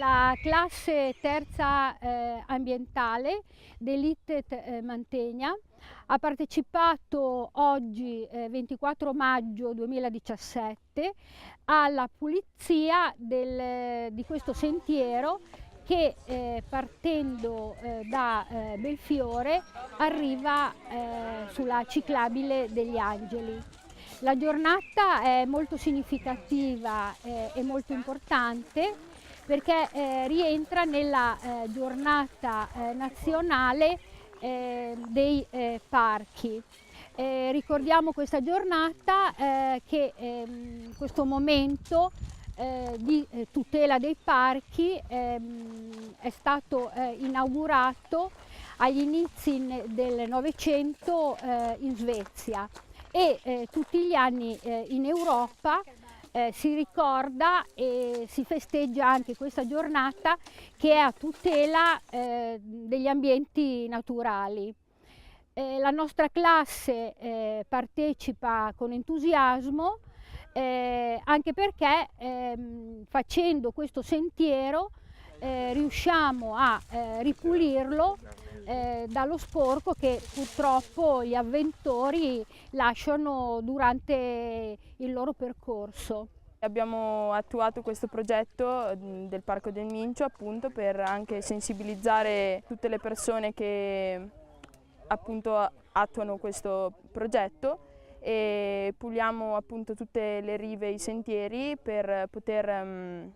la classe terza ambientale dell'ITTET Mantegna ha partecipato oggi, 24 maggio 2017, alla pulizia di questo sentiero che partendo da Belfiore arriva sulla ciclabile degli Angeli. La giornata è molto significativa e molto importante perché rientra nella giornata nazionale dei parchi. Ricordiamo questa giornata questo momento di tutela dei parchi è stato inaugurato agli inizi del Novecento in Svezia e tutti gli anni in Europa si ricorda e si festeggia anche questa giornata che è a tutela degli ambienti naturali. La nostra classe partecipa con entusiasmo anche perché facendo questo sentiero riusciamo a ripulirlo dallo sporco che purtroppo gli avventori lasciano durante il loro percorso. Abbiamo attuato questo progetto del Parco del Mincio appunto per anche sensibilizzare tutte le persone che appunto attuano questo progetto e puliamo appunto tutte le rive e i sentieri per poter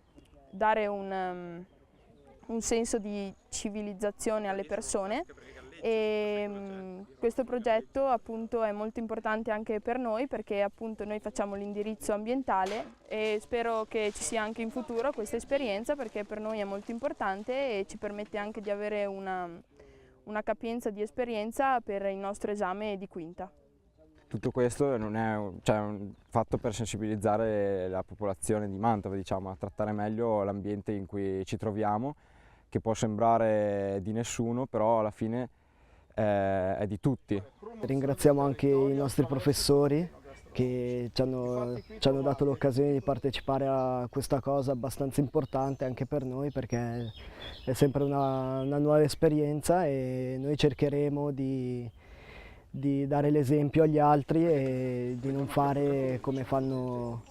dare un senso di civilizzazione alle persone e questo progetto appunto è molto importante anche per noi perché appunto noi facciamo l'indirizzo ambientale e spero che ci sia anche in futuro questa esperienza perché per noi è molto importante e ci permette anche di avere una capienza di esperienza per il nostro esame di quinta. Tutto questo non è fatto per sensibilizzare la popolazione di Mantova, diciamo, a trattare meglio l'ambiente in cui ci troviamo, che può sembrare di nessuno, però alla fine è di tutti. Ringraziamo anche i nostri professori che ci hanno dato l'occasione di partecipare a questa cosa abbastanza importante anche per noi perché è sempre una nuova esperienza e noi cercheremo di dare l'esempio agli altri e di non fare come fanno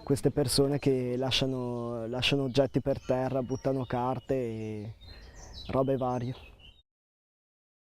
queste persone che lasciano oggetti per terra, buttano carte e robe varie.